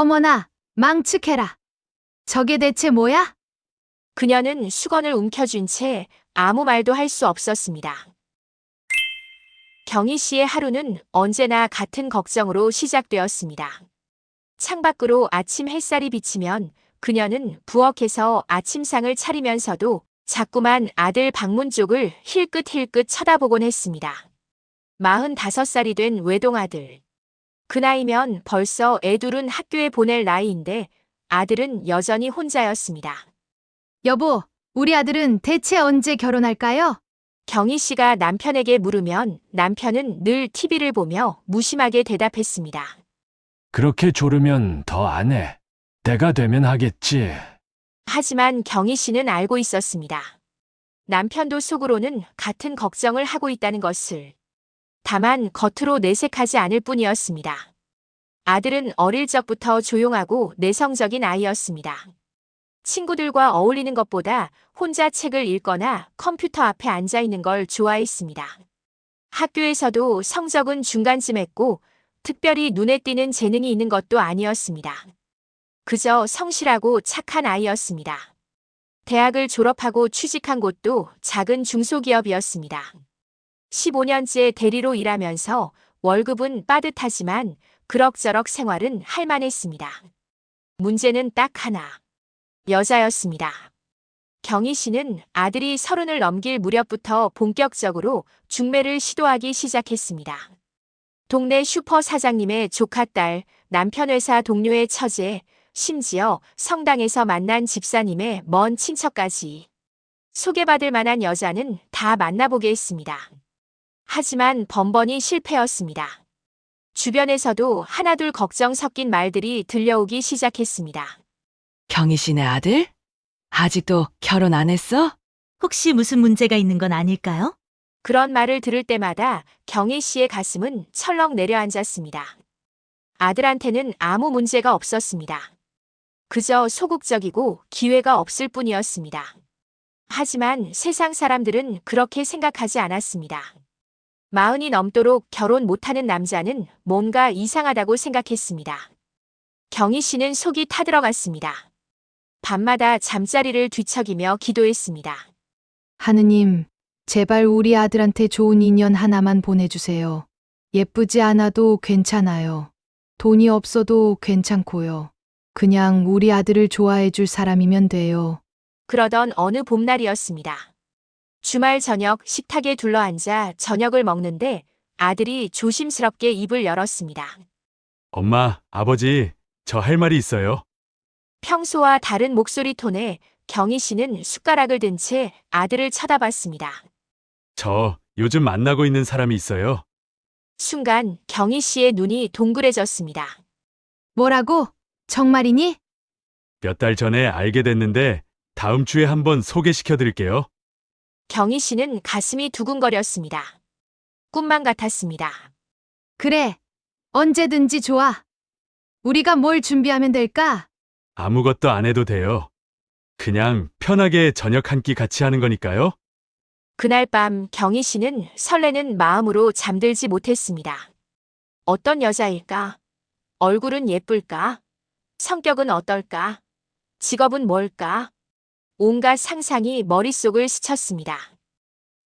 어머나, 망측해라. 저게 대체 뭐야? 그녀는 수건을 움켜쥔 채 아무 말도 할 수 없었습니다. 경희 씨의 하루는 언제나 같은 걱정으로 시작되었습니다. 창밖으로 아침 햇살이 비치면 그녀는 부엌에서 아침상을 차리면서도 자꾸만 아들 방문 쪽을 힐끗힐끗 쳐다보곤 했습니다. 45살이 된 외동아들. 그 나이면 벌써 애 둘은 학교에 보낼 나이인데 아들은 여전히 혼자였습니다. 여보, 우리 아들은 대체 언제 결혼할까요? 경희 씨가 남편에게 물으면 남편은 늘 TV를 보며 무심하게 대답했습니다. 그렇게 조르면 더 안 해. 때가 되면 하겠지. 하지만 경희 씨는 알고 있었습니다. 남편도 속으로는 같은 걱정을 하고 있다는 것을. 다만 겉으로 내색하지 않을 뿐이었습니다. 아들은 어릴 적부터 조용하고 내성적인 아이였습니다. 친구들과 어울리는 것보다 혼자 책을 읽거나 컴퓨터 앞에 앉아 있는 걸 좋아했습니다. 학교에서도 성적은 중간쯤 했고 특별히 눈에 띄는 재능이 있는 것도 아니었습니다. 그저 성실하고 착한 아이였습니다. 대학을 졸업하고 취직한 곳도 작은 중소기업이었습니다. 15년째 대리로 일하면서 월급은 빠듯하지만 그럭저럭 생활은 할만했습니다. 문제는 딱 하나. 여자였습니다. 경희 씨는 아들이 30을 넘길 무렵부터 본격적으로 중매를 시도하기 시작했습니다. 동네 슈퍼 사장님의 조카딸, 남편 회사 동료의 처제, 심지어 성당에서 만난 집사님의 먼 친척까지. 소개받을 만한 여자는 다 만나보게 했습니다. 하지만 번번이 실패였습니다. 주변에서도 하나둘 걱정 섞인 말들이 들려오기 시작했습니다. 경희 씨네 아들? 아직도 결혼 안 했어? 혹시 무슨 문제가 있는 건 아닐까요? 그런 말을 들을 때마다 경희 씨의 가슴은 철렁 내려앉았습니다. 아들한테는 아무 문제가 없었습니다. 그저 소극적이고 기회가 없을 뿐이었습니다. 하지만 세상 사람들은 그렇게 생각하지 않았습니다. 40이 넘도록 결혼 못하는 남자는 뭔가 이상하다고 생각했습니다. 경희 씨는 속이 타들어갔습니다. 밤마다 잠자리를 뒤척이며 기도했습니다. 하느님, 제발 우리 아들한테 좋은 인연 하나만 보내주세요. 예쁘지 않아도 괜찮아요. 돈이 없어도 괜찮고요. 그냥 우리 아들을 좋아해 줄 사람이면 돼요. 그러던 어느 봄날이었습니다. 주말 저녁 식탁에 둘러앉아 저녁을 먹는데 아들이 조심스럽게 입을 열었습니다. 엄마, 아버지, 저 할 말이 있어요. 평소와 다른 목소리 톤에 경희 씨는 숟가락을 든 채 아들을 쳐다봤습니다. 저 요즘 만나고 있는 사람이 있어요. 순간 경희 씨의 눈이 동그래졌습니다. 뭐라고? 정말이니? 몇 달 전에 알게 됐는데 다음 주에 한번 소개시켜 드릴게요. 경희 씨는 가슴이 두근거렸습니다. 꿈만 같았습니다. 그래, 언제든지 좋아. 우리가 뭘 준비하면 될까? 아무것도 안 해도 돼요. 그냥 편하게 저녁 한 끼 같이 하는 거니까요. 그날 밤 경희 씨는 설레는 마음으로 잠들지 못했습니다. 어떤 여자일까? 얼굴은 예쁠까? 성격은 어떨까? 직업은 뭘까? 온갖 상상이 머릿속을 스쳤습니다.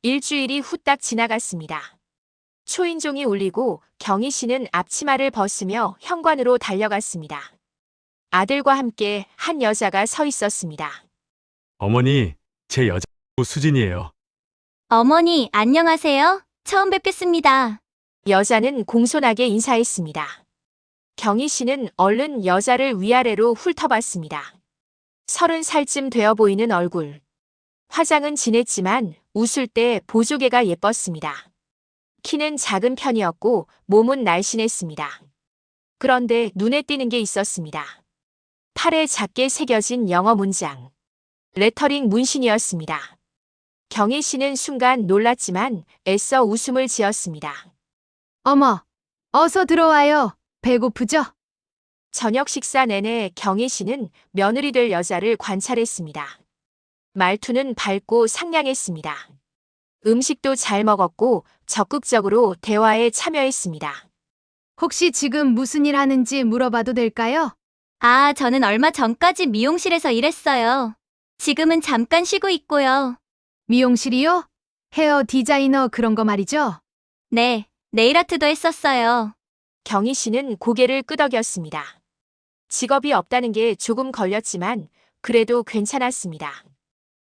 일주일이 후딱 지나갔습니다. 초인종이 울리고 경희 씨는 앞치마를 벗으며 현관으로 달려갔습니다. 아들과 함께 한 여자가 서 있었습니다. 어머니, 제 여자친구 수진이에요. 어머니, 안녕하세요. 처음 뵙겠습니다. 여자는 공손하게 인사했습니다. 경희 씨는 얼른 여자를 위아래로 훑어봤습니다. 30살쯤 되어 보이는 얼굴. 화장은 진했지만 웃을 때 보조개가 예뻤습니다. 키는 작은 편이었고 몸은 날씬했습니다. 그런데 눈에 띄는 게 있었습니다. 팔에 작게 새겨진 영어 문장. 레터링 문신이었습니다. 경희 씨는 순간 놀랐지만 애써 웃음을 지었습니다. 어머, 어서 들어와요. 배고프죠? 저녁 식사 내내 경희 씨는 며느리 될 여자를 관찰했습니다. 말투는 밝고 상냥했습니다. 음식도 잘 먹었고 적극적으로 대화에 참여했습니다. 혹시 지금 무슨 일 하는지 물어봐도 될까요? 아, 저는 얼마 전까지 미용실에서 일했어요. 지금은 잠깐 쉬고 있고요. 미용실이요? 헤어 디자이너 그런 거 말이죠? 네, 네일 아트도 했었어요. 경희 씨는 고개를 끄덕였습니다. 직업이 없다는 게 조금 걸렸지만 그래도 괜찮았습니다.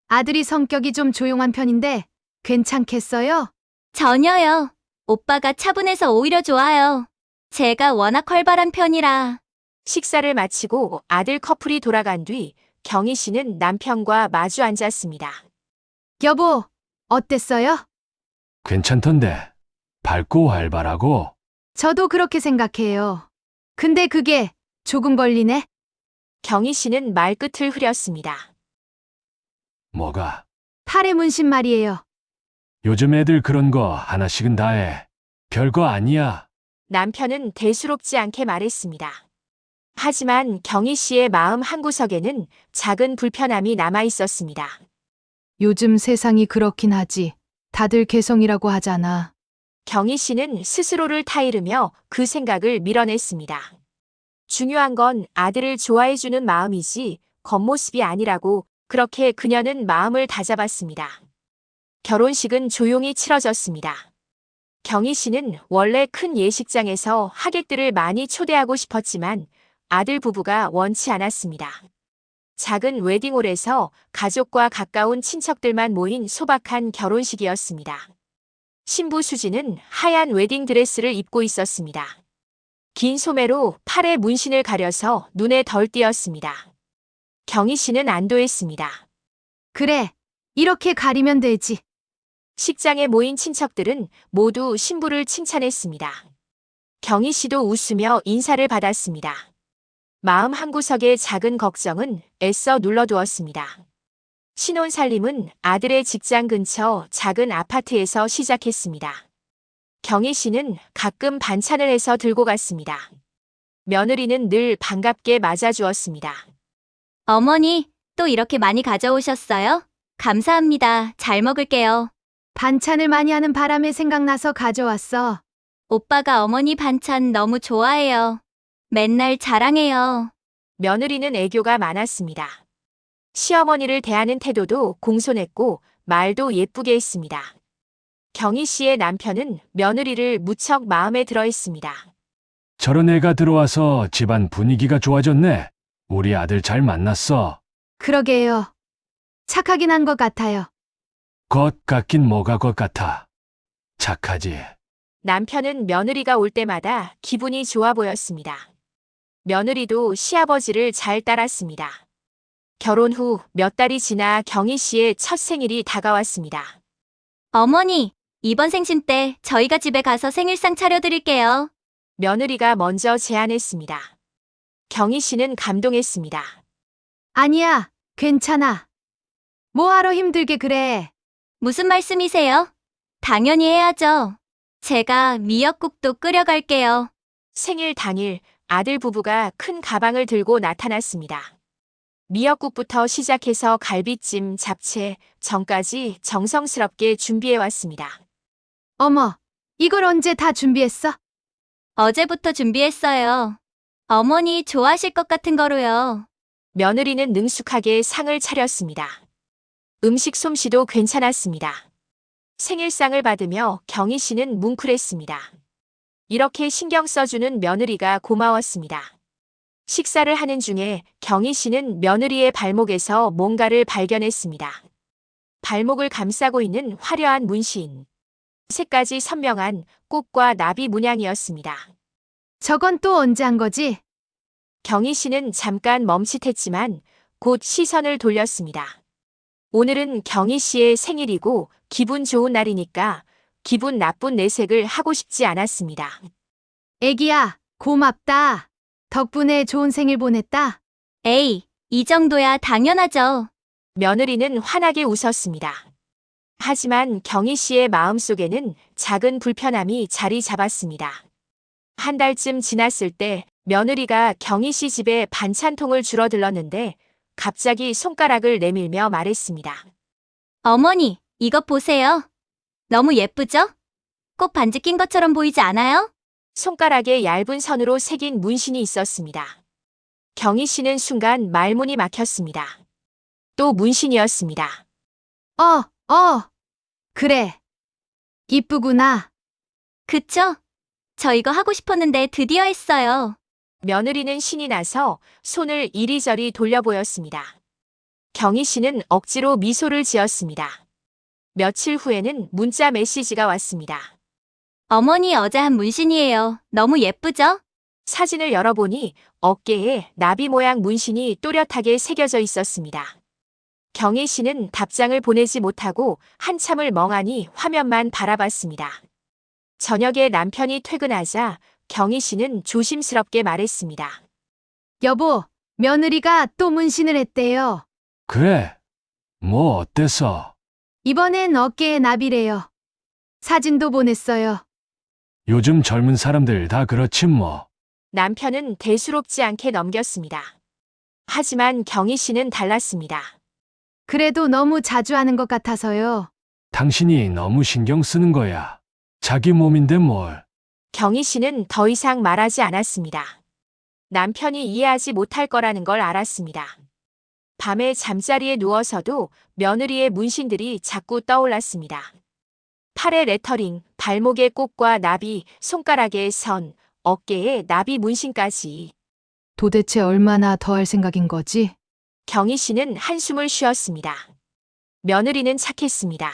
아들이 성격이 좀 조용한 편인데 괜찮겠어요? 전혀요. 오빠가 차분해서 오히려 좋아요. 제가 워낙 활발한 편이라. 식사를 마치고 아들 커플이 돌아간 뒤 경희 씨는 남편과 마주 앉았습니다. 여보, 어땠어요? 괜찮던데. 밝고 활발하고. 저도 그렇게 생각해요. 근데 그게 조금 걸리네? 경희 씨는 말끝을 흐렸습니다. 뭐가? 팔에 문신 말이에요. 요즘 애들 그런 거 하나씩은 다 해. 별거 아니야. 남편은 대수롭지 않게 말했습니다. 하지만 경희 씨의 마음 한구석에는 작은 불편함이 남아 있었습니다. 요즘 세상이 그렇긴 하지. 다들 개성이라고 하잖아. 경희 씨는 스스로를 타이르며 그 생각을 밀어냈습니다. 중요한 건 아들을 좋아해주는 마음이지 겉모습이 아니라고 그렇게 그녀는 마음을 다잡았습니다. 결혼식은 조용히 치러졌습니다. 경희 씨는 원래 큰 예식장에서 하객들을 많이 초대하고 싶었지만 아들 부부가 원치 않았습니다. 작은 웨딩홀에서 가족과 가까운 친척들만 모인 소박한 결혼식이었습니다. 신부 수지는 하얀 웨딩드레스를 입고 있었습니다. 긴 소매로 팔에 문신을 가려서 눈에 덜 띄었습니다. 경희 씨는 안도했습니다. 그래, 이렇게 가리면 되지. 식장에 모인 친척들은 모두 신부를 칭찬했습니다. 경희 씨도 웃으며 인사를 받았습니다. 마음 한구석의 작은 걱정은 애써 눌러두었습니다. 신혼살림은 아들의 직장 근처 작은 아파트에서 시작했습니다. 경희 씨는 가끔 반찬을 해서 들고 갔습니다. 며느리는 늘 반갑게 맞아주었습니다. 어머니, 또 이렇게 많이 가져오셨어요? 감사합니다. 잘 먹을게요. 반찬을 많이 하는 바람에 생각나서 가져왔어. 오빠가 어머니 반찬 너무 좋아해요. 맨날 자랑해요. 며느리는 애교가 많았습니다. 시어머니를 대하는 태도도 공손했고 말도 예쁘게 했습니다. 경희 씨의 남편은 며느리를 무척 마음에 들어 했습니다. 저런 애가 들어와서 집안 분위기가 좋아졌네. 우리 아들 잘 만났어. 그러게요. 착하긴 한 것 같아요. 것 같긴 뭐가 것 같아. 착하지. 남편은 며느리가 올 때마다 기분이 좋아 보였습니다. 며느리도 시아버지를 잘 따랐습니다. 결혼 후 몇 달이 지나 경희 씨의 첫 생일이 다가왔습니다. 어머니, 이번 생신 때 저희가 집에 가서 생일상 차려드릴게요. 며느리가 먼저 제안했습니다. 경희 씨는 감동했습니다. 아니야, 괜찮아. 뭐하러 힘들게 그래. 무슨 말씀이세요? 당연히 해야죠. 제가 미역국도 끓여갈게요. 생일 당일 아들 부부가 큰 가방을 들고 나타났습니다. 미역국부터 시작해서 갈비찜, 잡채, 전까지 정성스럽게 준비해 왔습니다. 어머, 이걸 언제 다 준비했어? 어제부터 준비했어요. 어머니 좋아하실 것 같은 거로요. 며느리는 능숙하게 상을 차렸습니다. 음식 솜씨도 괜찮았습니다. 생일상을 받으며 경희 씨는 뭉클했습니다. 이렇게 신경 써주는 며느리가 고마웠습니다. 식사를 하는 중에 경희 씨는 며느리의 발목에서 뭔가를 발견했습니다. 발목을 감싸고 있는 화려한 문신. 색까지 선명한 꽃과 나비 문양이었습니다. 저건 또 언제 한 거지? 경희 씨는 잠깐 멈칫했지만 곧 시선을 돌렸습니다. 오늘은 경희 씨의 생일이고 기분 좋은 날이니까 기분 나쁜 내색을 하고 싶지 않았습니다. 애기야, 고맙다. 덕분에 좋은 생일 보냈다. 에이, 이 정도야 당연하죠. 며느리는 환하게 웃었습니다. 하지만 경희 씨의 마음속에는 작은 불편함이 자리 잡았습니다. 한 달쯤 지났을 때 며느리가 경희 씨 집에 반찬통을 주러 들렀는데 갑자기 손가락을 내밀며 말했습니다. 어머니, 이것 보세요. 너무 예쁘죠? 꼭 반지 낀 것처럼 보이지 않아요? 손가락에 얇은 선으로 새긴 문신이 있었습니다. 경희 씨는 순간 말문이 막혔습니다. 또 문신이었습니다. 그래. 이쁘구나. 그쵸? 저 이거 하고 싶었는데 드디어 했어요. 며느리는 신이 나서 손을 이리저리 돌려 보였습니다. 경희 씨는 억지로 미소를 지었습니다. 며칠 후에는 문자 메시지가 왔습니다. 어머니 어제 한 문신이에요. 너무 예쁘죠? 사진을 열어보니 어깨에 나비 모양 문신이 또렷하게 새겨져 있었습니다. 경희 씨는 답장을 보내지 못하고 한참을 멍하니 화면만 바라봤습니다. 저녁에 남편이 퇴근하자 경희 씨는 조심스럽게 말했습니다. 여보, 며느리가 또 문신을 했대요. 그래. 뭐 어땠어? 이번엔 어깨에 나비래요. 사진도 보냈어요. 요즘 젊은 사람들 다 그렇지 뭐. 남편은 대수롭지 않게 넘겼습니다. 하지만 경희 씨는 달랐습니다. 그래도 너무 자주 하는 것 같아서요. 당신이 너무 신경 쓰는 거야. 자기 몸인데 뭘. 경희 씨는 더 이상 말하지 않았습니다. 남편이 이해하지 못할 거라는 걸 알았습니다. 밤에 잠자리에 누워서도 며느리의 문신들이 자꾸 떠올랐습니다. 팔에 레터링, 발목에 꽃과 나비, 손가락에 선, 어깨에 나비 문신까지. 도대체 얼마나 더 할 생각인 거지? 경희 씨는 한숨을 쉬었습니다. 며느리는 착했습니다.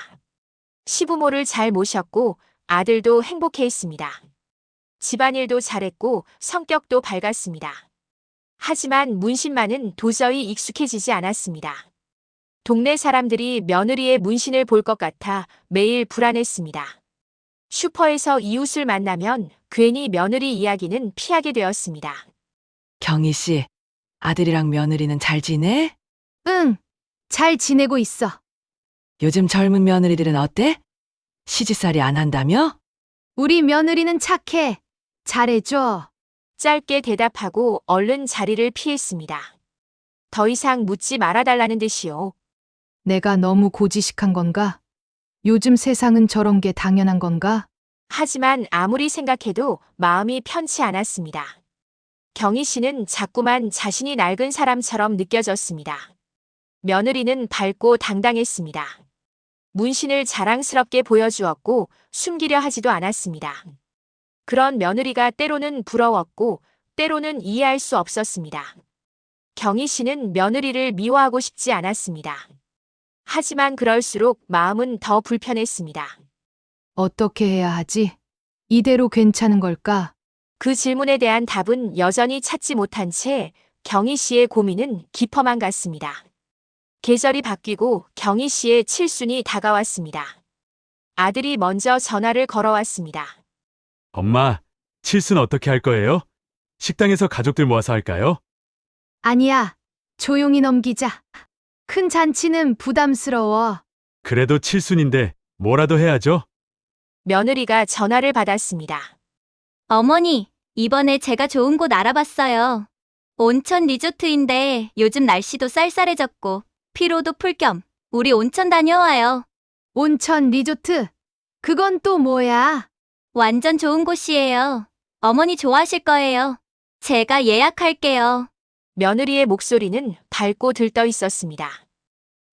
시부모를 잘 모셨고 아들도 행복해했습니다. 집안일도 잘했고 성격도 밝았습니다. 하지만 문신만은 도저히 익숙해지지 않았습니다. 동네 사람들이 며느리의 문신을 볼 것 같아 매일 불안했습니다. 슈퍼에서 이웃을 만나면 괜히 며느리 이야기는 피하게 되었습니다. 경희 씨, 아들이랑 며느리는 잘 지내? 응, 잘 지내고 있어. 요즘 젊은 며느리들은 어때? 시집살이 안 한다며? 우리 며느리는 착해. 잘해줘. 짧게 대답하고 얼른 자리를 피했습니다. 더 이상 묻지 말아달라는 듯이요. 내가 너무 고지식한 건가? 요즘 세상은 저런 게 당연한 건가? 하지만 아무리 생각해도 마음이 편치 않았습니다. 경희 씨는 자꾸만 자신이 낡은 사람처럼 느껴졌습니다. 며느리는 밝고 당당했습니다. 문신을 자랑스럽게 보여주었고 숨기려 하지도 않았습니다. 그런 며느리가 때로는 부러웠고 때로는 이해할 수 없었습니다. 경희 씨는 며느리를 미워하고 싶지 않았습니다. 하지만 그럴수록 마음은 더 불편했습니다. 어떻게 해야 하지? 이대로 괜찮은 걸까? 그 질문에 대한 답은 여전히 찾지 못한 채 경희 씨의 고민은 깊어만 갔습니다. 계절이 바뀌고 경희 씨의 칠순이 다가왔습니다. 아들이 먼저 전화를 걸어왔습니다. 엄마, 칠순 어떻게 할 거예요? 식당에서 가족들 모아서 할까요? 아니야. 조용히 넘기자. 큰 잔치는 부담스러워. 그래도 칠순인데 뭐라도 해야죠. 며느리가 전화를 받았습니다. 어머니, 이번에 제가 좋은 곳 알아봤어요. 온천 리조트인데 요즘 날씨도 쌀쌀해졌고 피로도 풀 겸 우리 온천 다녀와요. 온천 리조트? 그건 또 뭐야? 완전 좋은 곳이에요. 어머니 좋아하실 거예요. 제가 예약할게요. 며느리의 목소리는 밝고 들떠 있었습니다.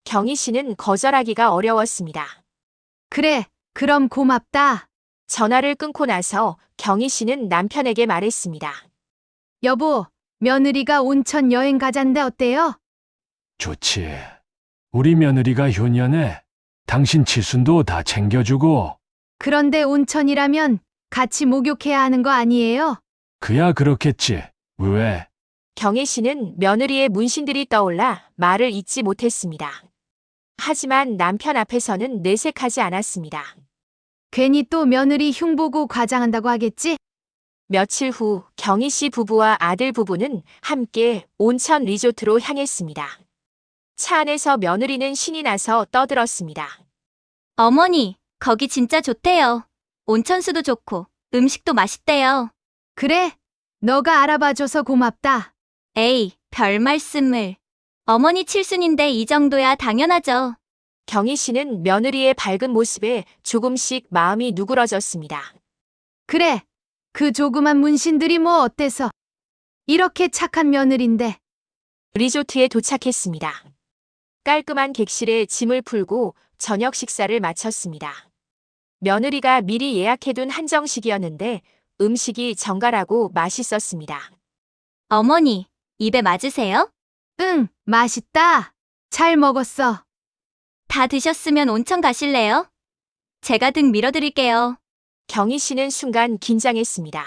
경희 씨는 거절하기가 어려웠습니다. 그래, 그럼 고맙다. 전화를 끊고 나서 경희 씨는 남편에게 말했습니다. 여보, 며느리가 온천 여행 가잔데 어때요? 좋지. 우리 며느리가 효녀네. 당신 칠순도 다 챙겨주고. 그런데 온천이라면 같이 목욕해야 하는 거 아니에요? 그야 그렇겠지. 왜? 경희 씨는 며느리의 문신들이 떠올라 말을 잇지 못했습니다. 하지만 남편 앞에서는 내색하지 않았습니다. 괜히 또 며느리 흉보고 과장한다고 하겠지? 며칠 후 경희 씨 부부와 아들 부부는 함께 온천 리조트로 향했습니다. 차 안에서 며느리는 신이 나서 떠들었습니다. 어머니, 거기 진짜 좋대요. 온천수도 좋고 음식도 맛있대요. 그래, 너가 알아봐줘서 고맙다. 에이, 별 말씀을. 어머니 칠순인데 이 정도야 당연하죠. 경희 씨는 며느리의 밝은 모습에 조금씩 마음이 누그러졌습니다. 그래, 그 조그만 문신들이 뭐 어때서? 이렇게 착한 며느린데. 리조트에 도착했습니다. 깔끔한 객실에 짐을 풀고 저녁 식사를 마쳤습니다. 며느리가 미리 예약해둔 한정식이었는데 음식이 정갈하고 맛있었습니다. 어머니, 입에 맞으세요? 응, 맛있다. 잘 먹었어. 다 드셨으면 온천 가실래요? 제가 등 밀어드릴게요. 경희 씨는 순간 긴장했습니다.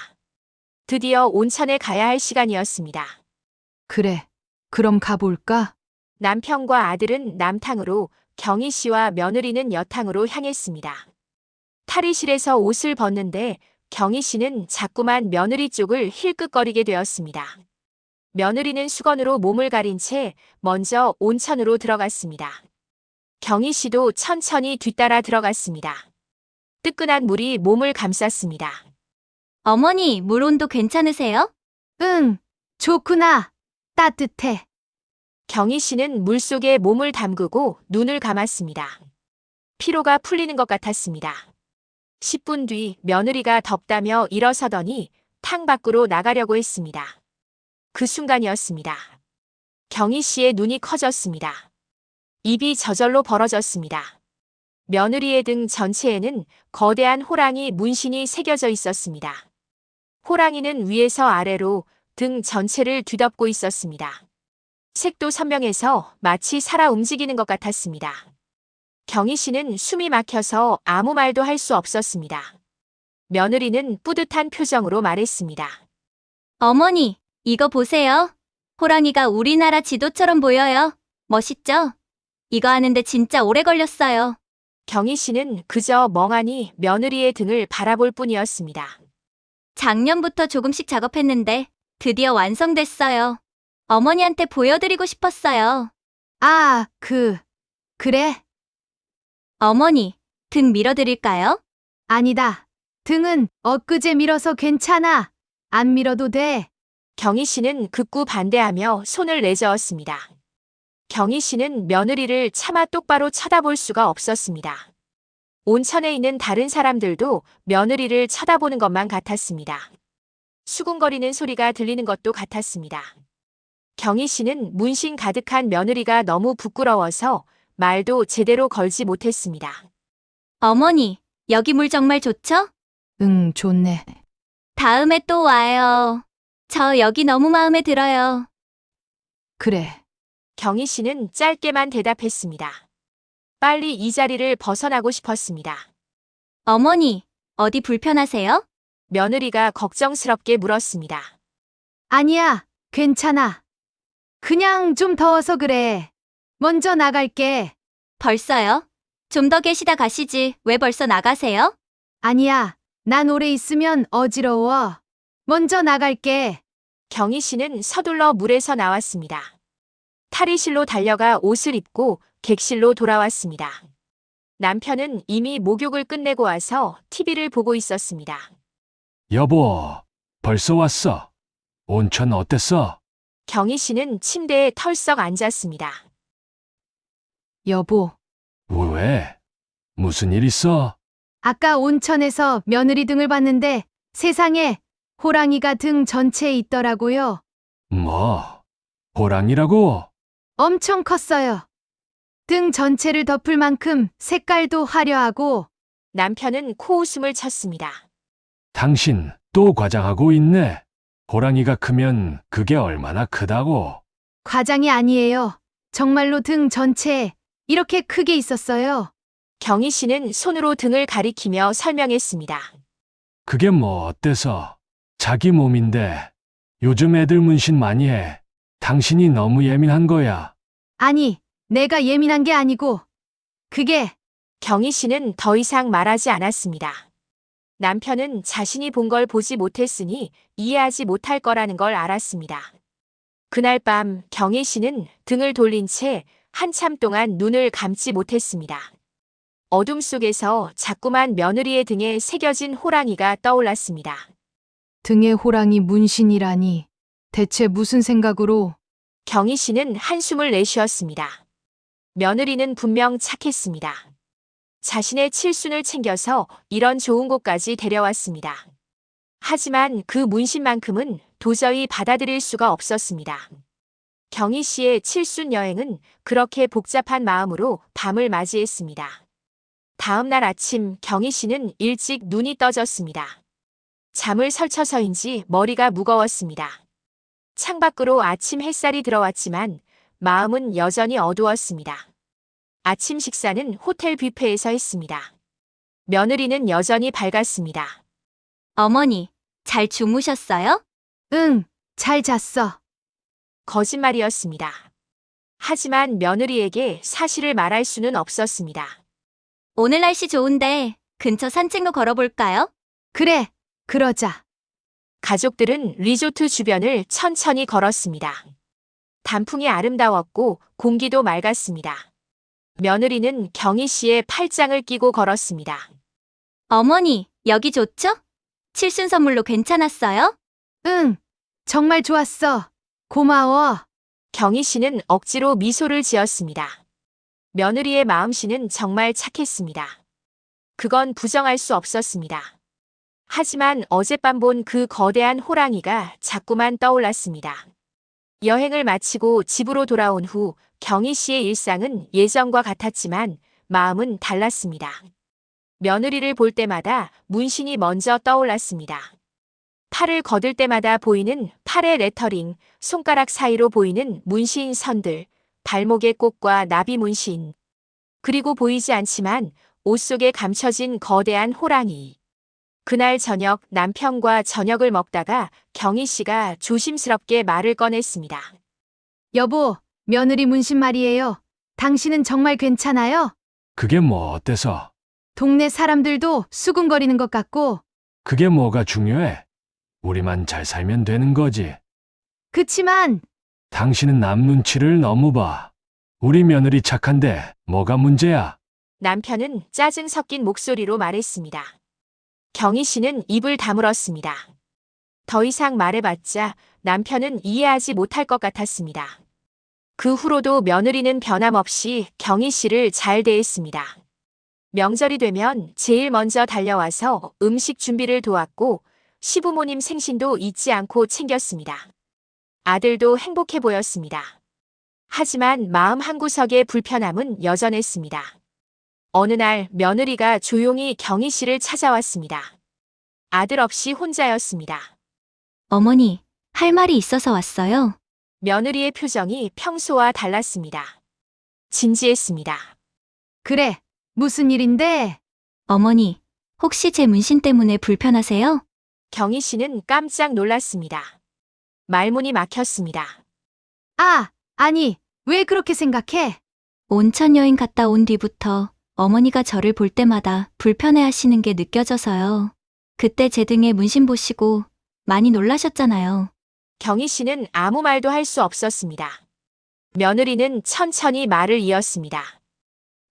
드디어 온천에 가야 할 시간이었습니다. 그래, 그럼 가볼까? 남편과 아들은 남탕으로, 경희 씨와 며느리는 여탕으로 향했습니다. 탈의실에서 옷을 벗는데 경희 씨는 자꾸만 며느리 쪽을 힐끗거리게 되었습니다. 며느리는 수건으로 몸을 가린 채 먼저 온천으로 들어갔습니다. 경희 씨도 천천히 뒤따라 들어갔습니다. 뜨끈한 물이 몸을 감쌌습니다. 어머니, 물 온도 괜찮으세요? 응, 좋구나. 따뜻해. 경희 씨는 물속에 몸을 담그고 눈을 감았습니다. 피로가 풀리는 것 같았습니다. 10분 뒤 며느리가 덥다며 일어서더니 탕 밖으로 나가려고 했습니다. 그 순간이었습니다. 경희 씨의 눈이 커졌습니다. 입이 저절로 벌어졌습니다. 며느리의 등 전체에는 거대한 호랑이 문신이 새겨져 있었습니다. 호랑이는 위에서 아래로 등 전체를 뒤덮고 있었습니다. 색도 선명해서 마치 살아 움직이는 것 같았습니다. 경희 씨는 숨이 막혀서 아무 말도 할 수 없었습니다. 며느리는 뿌듯한 표정으로 말했습니다. 어머니, 이거 보세요. 호랑이가 우리나라 지도처럼 보여요. 멋있죠? 이거 하는데 진짜 오래 걸렸어요. 경희 씨는 그저 멍하니 며느리의 등을 바라볼 뿐이었습니다. 작년부터 조금씩 작업했는데 드디어 완성됐어요. 어머니한테 보여드리고 싶었어요. 아, 그래? 어머니, 등 밀어드릴까요? 아니다. 등은 엊그제 밀어서 괜찮아. 안 밀어도 돼. 경희 씨는 극구 반대하며 손을 내저었습니다. 경희 씨는 며느리를 차마 똑바로 쳐다볼 수가 없었습니다. 온천에 있는 다른 사람들도 며느리를 쳐다보는 것만 같았습니다. 수군거리는 소리가 들리는 것도 같았습니다. 경희 씨는 문신 가득한 며느리가 너무 부끄러워서 말도 제대로 걸지 못했습니다. 어머니, 여기 물 정말 좋죠? 응, 좋네. 다음에 또 와요. 저 여기 너무 마음에 들어요. 그래. 경희 씨는 짧게만 대답했습니다. 빨리 이 자리를 벗어나고 싶었습니다. 어머니, 어디 불편하세요? 며느리가 걱정스럽게 물었습니다. 아니야, 괜찮아. 그냥 좀 더워서 그래. 먼저 나갈게. 벌써요? 좀 더 계시다 가시지. 왜 벌써 나가세요? 아니야, 난 오래 있으면 어지러워. 먼저 나갈게. 경희 씨는 서둘러 물에서 나왔습니다. 탈의실로 달려가 옷을 입고 객실로 돌아왔습니다. 남편은 이미 목욕을 끝내고 와서 TV를 보고 있었습니다. 여보, 벌써 왔어. 온천 어땠어? 경희 씨는 침대에 털썩 앉았습니다. 여보, 왜? 무슨 일 있어? 아까 온천에서 며느리 등을 봤는데 세상에 호랑이가 등 전체에 있더라고요. 뭐? 호랑이라고? 엄청 컸어요. 등 전체를 덮을 만큼 색깔도 화려하고. 남편은 코웃음을 쳤습니다. 당신 또 과장하고 있네. 호랑이가 크면 그게 얼마나 크다고. 과장이 아니에요. 정말로 등 전체에 이렇게 크게 있었어요. 경희 씨는 손으로 등을 가리키며 설명했습니다. 그게 뭐 어때서? 자기 몸인데. 요즘 애들 문신 많이 해. 당신이 너무 예민한 거야. 아니, 내가 예민한 게 아니고 그게 경희 씨는 더 이상 말하지 않았습니다. 남편은 자신이 본 걸 보지 못했으니 이해하지 못할 거라는 걸 알았습니다. 그날 밤 경희 씨는 등을 돌린 채 한참 동안 눈을 감지 못했습니다. 어둠 속에서 자꾸만 며느리의 등에 새겨진 호랑이가 떠올랐습니다. 등에 호랑이 문신이라니. 대체 무슨 생각으로? 경희 씨는 한숨을 내쉬었습니다. 며느리는 분명 착했습니다. 자신의 칠순을 챙겨서 이런 좋은 곳까지 데려왔습니다. 하지만 그 문신만큼은 도저히 받아들일 수가 없었습니다. 경희 씨의 칠순 여행은 그렇게 복잡한 마음으로 밤을 맞이했습니다. 다음 날 아침 경희 씨는 일찍 눈이 떠졌습니다. 잠을 설쳐서인지 머리가 무거웠습니다. 창밖으로 아침 햇살이 들어왔지만 마음은 여전히 어두웠습니다. 아침 식사는 호텔 뷔페에서 했습니다. 며느리는 여전히 밝았습니다. 어머니, 잘 주무셨어요? 응, 잘 잤어. 거짓말이었습니다. 하지만 며느리에게 사실을 말할 수는 없었습니다. 오늘 날씨 좋은데 근처 산책로 걸어볼까요? 그래, 그러자. 가족들은 리조트 주변을 천천히 걸었습니다. 단풍이 아름다웠고 공기도 맑았습니다. 며느리는 경희 씨의 팔짱을 끼고 걸었습니다. 어머니, 여기 좋죠? 칠순 선물로 괜찮았어요? 응, 정말 좋았어. 고마워. 경희 씨는 억지로 미소를 지었습니다. 며느리의 마음씨는 정말 착했습니다. 그건 부정할 수 없었습니다. 하지만 어젯밤 본 그 거대한 호랑이가 자꾸만 떠올랐습니다. 여행을 마치고 집으로 돌아온 후 경희 씨의 일상은 예전과 같았지만 마음은 달랐습니다. 며느리를 볼 때마다 문신이 먼저 떠올랐습니다. 팔을 걷을 때마다 보이는 팔의 레터링, 손가락 사이로 보이는 문신 선들, 발목의 꽃과 나비 문신, 그리고 보이지 않지만 옷 속에 감춰진 거대한 호랑이. 그날 저녁 남편과 저녁을 먹다가 경희 씨가 조심스럽게 말을 꺼냈습니다. 여보, 며느리 문신 말이에요. 당신은 정말 괜찮아요? 그게 뭐 어때서? 동네 사람들도 수군거리는 것 같고. 그게 뭐가 중요해? 우리만 잘 살면 되는 거지. 그치만 당신은 남 눈치를 너무 봐. 우리 며느리 착한데 뭐가 문제야? 남편은 짜증 섞인 목소리로 말했습니다. 경희 씨는 입을 다물었습니다. 더 이상 말해봤자 남편은 이해하지 못할 것 같았습니다. 그 후로도 며느리는 변함없이 경희 씨를 잘 대했습니다. 명절이 되면 제일 먼저 달려와서 음식 준비를 도왔고 시부모님 생신도 잊지 않고 챙겼습니다. 아들도 행복해 보였습니다. 하지만 마음 한구석의 불편함은 여전했습니다. 어느 날 며느리가 조용히 경희 씨를 찾아왔습니다. 아들 없이 혼자였습니다. 어머니, 할 말이 있어서 왔어요. 며느리의 표정이 평소와 달랐습니다. 진지했습니다. 그래, 무슨 일인데? 어머니, 혹시 제 문신 때문에 불편하세요? 경희 씨는 깜짝 놀랐습니다. 말문이 막혔습니다. 아, 아니, 왜 그렇게 생각해? 온천 여행 갔다 온 뒤부터 어머니가 저를 볼 때마다 불편해 하시는 게 느껴져서요. 그때 제 등에 문신 보시고 많이 놀라셨잖아요. 경희 씨는 아무 말도 할 수 없었습니다. 며느리는 천천히 말을 이었습니다.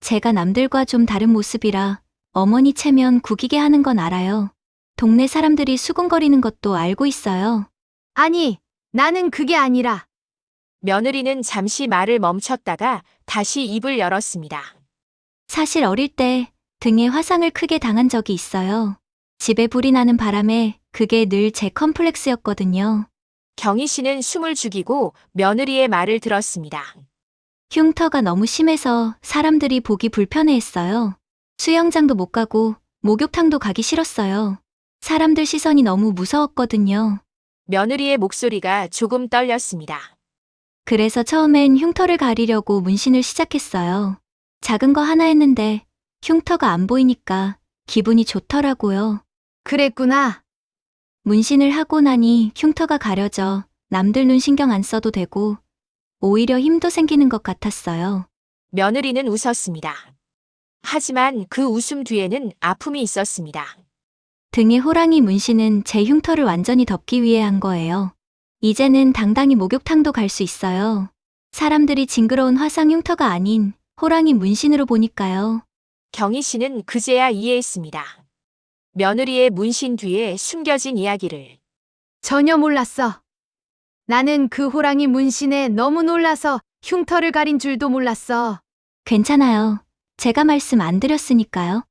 제가 남들과 좀 다른 모습이라 어머니 체면 구기게 하는 건 알아요. 동네 사람들이 수군거리는 것도 알고 있어요. 아니, 나는 그게 아니라. 며느리는 잠시 말을 멈췄다가 다시 입을 열었습니다. 사실 어릴 때 등에 화상을 크게 당한 적이 있어요. 집에 불이 나는 바람에 그게 늘 제 컴플렉스였거든요. 경희 씨는 숨을 죽이고 며느리의 말을 들었습니다. 흉터가 너무 심해서 사람들이 보기 불편해했어요. 수영장도 못 가고 목욕탕도 가기 싫었어요. 사람들 시선이 너무 무서웠거든요. 며느리의 목소리가 조금 떨렸습니다. 그래서 처음엔 흉터를 가리려고 문신을 시작했어요. 작은 거 하나 했는데 흉터가 안 보이니까 기분이 좋더라고요. 그랬구나. 문신을 하고 나니 흉터가 가려져 남들 눈 신경 안 써도 되고 오히려 힘도 생기는 것 같았어요. 며느리는 웃었습니다. 하지만 그 웃음 뒤에는 아픔이 있었습니다. 등에 호랑이 문신은 제 흉터를 완전히 덮기 위해 한 거예요. 이제는 당당히 목욕탕도 갈 수 있어요. 사람들이 징그러운 화상 흉터가 아닌 호랑이 문신으로 보니까요. 경희 씨는 그제야 이해했습니다. 며느리의 문신 뒤에 숨겨진 이야기를. 전혀 몰랐어. 나는 그 호랑이 문신에 너무 놀라서 흉터를 가린 줄도 몰랐어. 괜찮아요. 제가 말씀 안 드렸으니까요.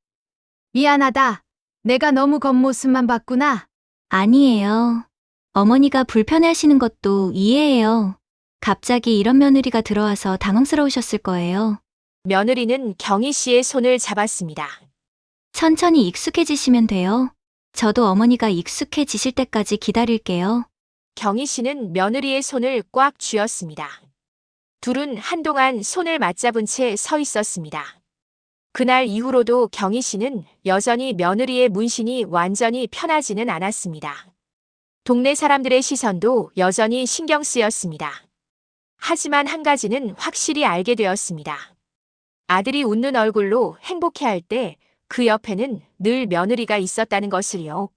미안하다. 내가 너무 겉모습만 봤구나. 아니에요. 어머니가 불편해하시는 것도 이해해요. 갑자기 이런 며느리가 들어와서 당황스러우셨을 거예요. 며느리는 경희 씨의 손을 잡았습니다. 천천히 익숙해지시면 돼요. 저도 어머니가 익숙해지실 때까지 기다릴게요. 경희 씨는 며느리의 손을 꽉 쥐었습니다. 둘은 한동안 손을 맞잡은 채 서 있었습니다. 그날 이후로도 경희 씨는 여전히 며느리의 문신이 완전히 편하지는 않았습니다. 동네 사람들의 시선도 여전히 신경 쓰였습니다. 하지만 한 가지는 확실히 알게 되었습니다. 아들이 웃는 얼굴로 행복해할 때 그 옆에는 늘 며느리가 있었다는 것을요.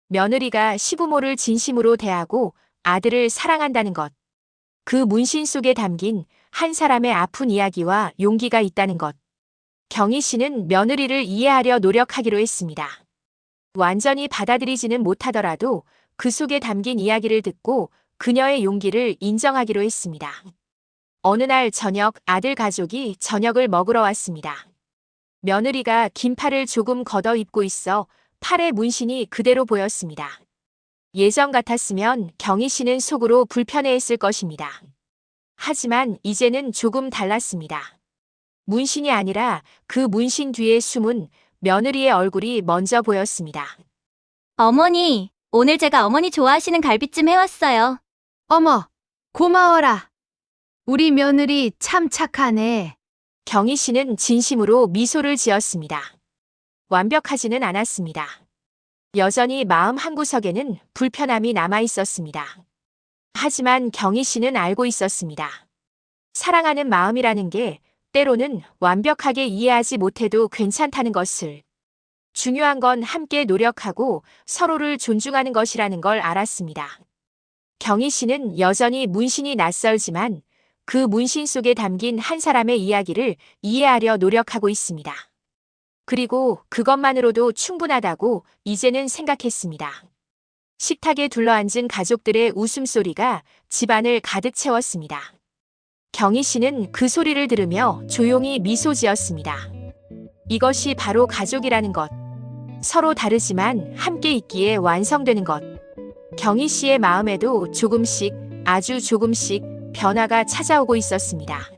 며느리가 시부모를 진심으로 대하고 아들을 사랑한다는 것. 그 문신 속에 담긴 한 사람의 아픈 이야기와 용기가 있다는 것. 경희 씨는 며느리를 이해하려 노력하기로 했습니다. 완전히 받아들이지는 못하더라도 그 속에 담긴 이야기를 듣고 그녀의 용기를 인정하기로 했습니다. 어느 날 저녁 아들 가족이 저녁을 먹으러 왔습니다. 며느리가 긴 팔을 조금 걷어 입고 있어 팔의 문신이 그대로 보였습니다. 예전 같았으면 경희 씨는 속으로 불편해했을 것입니다. 하지만 이제는 조금 달랐습니다. 문신이 아니라 그 문신 뒤에 숨은 며느리의 얼굴이 먼저 보였습니다. 어머니, 오늘 제가 어머니 좋아하시는 갈비찜 해왔어요. 어머, 고마워라. 우리 며느리 참 착하네. 경희 씨는 진심으로 미소를 지었습니다. 완벽하지는 않았습니다. 여전히 마음 한구석에는 불편함이 남아 있었습니다. 하지만 경희 씨는 알고 있었습니다. 사랑하는 마음이라는 게 때로는 완벽하게 이해하지 못해도 괜찮다는 것을. 중요한 건 함께 노력하고 서로를 존중하는 것이라는 걸 알았습니다. 경희 씨는 여전히 문신이 낯설지만 그 문신 속에 담긴 한 사람의 이야기를 이해하려 노력하고 있습니다. 그리고 그것만으로도 충분하다고 이제는 생각했습니다. 식탁에 둘러앉은 가족들의 웃음소리가 집안을 가득 채웠습니다. 경희 씨는 그 소리를 들으며 조용히 미소 지었습니다. 이것이 바로 가족이라는 것. 서로 다르지만 함께 있기에 완성되는 것. 경희 씨의 마음에도 조금씩, 아주 조금씩 변화가 찾아오고 있었습니다.